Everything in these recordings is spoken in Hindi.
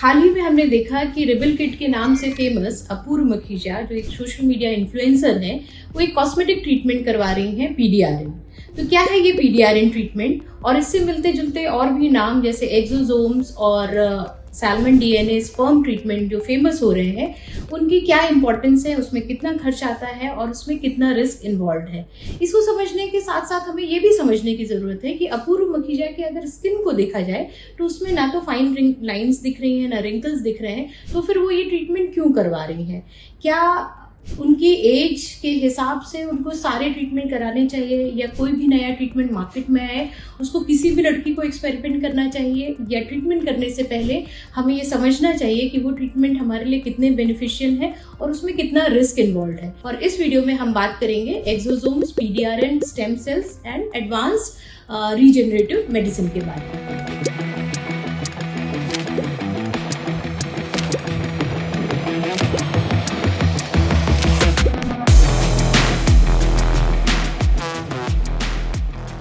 हाल ही में हमने देखा कि रिबल किट के नाम से फेमस अपूर्व मखीजा, जो एक सोशल मीडिया इन्फ्लुएंसर है, वो एक कॉस्मेटिक ट्रीटमेंट करवा रही हैं पीडीआरएन। तो क्या है ये पीडीआरएन ट्रीटमेंट और इससे मिलते जुलते और भी नाम जैसे एक्सोसोम्स और सैल्मन डीएनए स्पर्म ट्रीटमेंट जो फेमस हो रहे हैं, उनकी क्या इंपॉर्टेंस है, उसमें कितना खर्च आता है और उसमें कितना रिस्क इन्वॉल्व है। इसको समझने के साथ साथ हमें ये भी समझने की ज़रूरत है कि अपूर्व मखीजा के अगर स्किन को देखा जाए तो उसमें ना तो फाइन लाइंस दिख रही हैं, ना रिंकल्स दिख रहे हैं, तो फिर वो ये ट्रीटमेंट क्यों करवा रही हैं। क्या उनकी एज के हिसाब से उनको सारे ट्रीटमेंट कराने चाहिए, या कोई भी नया ट्रीटमेंट मार्केट में आए उसको किसी भी लड़की को एक्सपेरिमेंट करना चाहिए, या ट्रीटमेंट करने से पहले हमें ये समझना चाहिए कि वो ट्रीटमेंट हमारे लिए कितने बेनिफिशियल है और उसमें कितना रिस्क इन्वॉल्व है। और इस वीडियो में हम बात करेंगे exosomes, PDRN, stem cells and advance regenerative medicine के बारे में।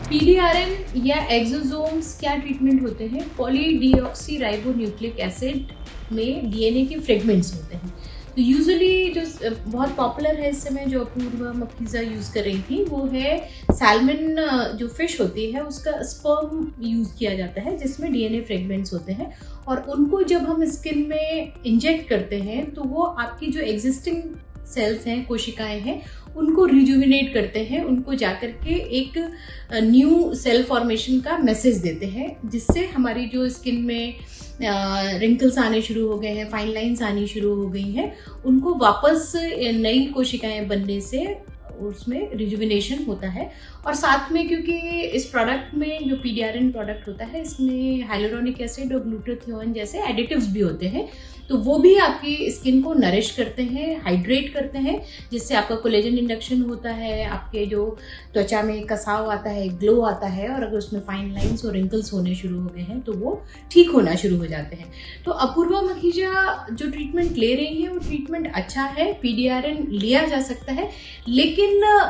पीडीआरएन या एक्सोसोम्स क्या ट्रीटमेंट होते हैं? पॉलीडीऑक्सीराइबोन्यूक्लिक एसिड में डीएनए के फ्रेगमेंट्स होते हैं। तो यूजुअली जो बहुत पॉपुलर है इस समय, जो अपूर्व मखीजा यूज़ कर रही थी, वो है सैल्मन जो फिश होती है उसका स्पर्म यूज़ किया जाता है, जिसमें डीएनए फ्रेगमेंट्स होते हैं। और उनको जब हम स्किन में इंजेक्ट करते हैं तो वो आपकी जो एग्जिस्टिंग सेल्स हैं, कोशिकाएं हैं, उनको रिजुविनेट करते हैं, उनको जाकर के एक न्यू सेल फॉर्मेशन का मैसेज देते हैं, जिससे हमारी जो स्किन में रिंकल्स आने शुरू हो गए हैं, फाइन लाइंस आनी शुरू हो गई हैं, उनको वापस नई कोशिकाएं बनने से उसमें रिजुविनेशन होता है। और साथ में क्योंकि इस प्रोडक्ट में जो पीडीआरएन प्रोडक्ट होता है, इसमें हाइलुरोनिक एसिड और ग्लूटाथियोन जैसे एडिटिव्स भी होते हैं, तो वो भी आपकी स्किन को नरिश करते हैं, हाइड्रेट करते हैं, जिससे आपका कोलेजन इंडक्शन होता है, आपके जो त्वचा में कसाव आता है, ग्लो आता है, और अगर उसमें फाइन लाइंस और रिंकल्स होने शुरू हो गए हैं तो वो ठीक होना शुरू हो जाते हैं। तो अपूर्व मखीजा जो ट्रीटमेंट ले रही है वो ट्रीटमेंट अच्छा है, पीडीआरएन लिया जा सकता है, लेकिन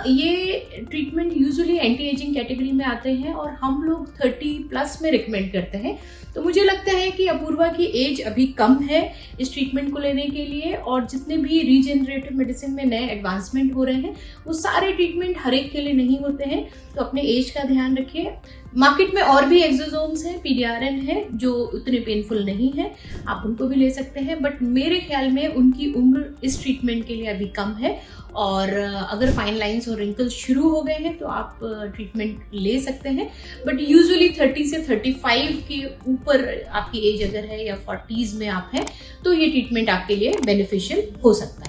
ये treatment usually anti ageing category में आते हैं और हम लोग 30+ में रिकमेंड करते हैं। तो मुझे लगता है कि अपूर्वा की एज अभी कम है इस ट्रीटमेंट को लेने के लिए, और जितने भी रीजेनरेटिव मेडिसिन में नए एडवांसमेंट हो रहे हैं वो सारे ट्रीटमेंट हर एक के लिए नहीं होते हैं, तो अपने एज का ध्यान रखिए। मार्केट में और भी एक्सोसोम्स हैं, पीडीआरएन है, जो उतने पेनफुल नहीं है, आप उनको भी ले सकते हैं, बट मेरे ख्याल में उनकी उम्र इस ट्रीटमेंट के लिए अभी कम है। और अगर फाइन लाइंस और रिंकल्स शुरू हो गए हैं तो आप ट्रीटमेंट ले सकते हैं, बट यूजुअली 30 से 35 के ऊपर आपकी एज अगर है, या 40s में आप हैं, तो ये ट्रीटमेंट आपके लिए बेनिफिशियल हो सकता है।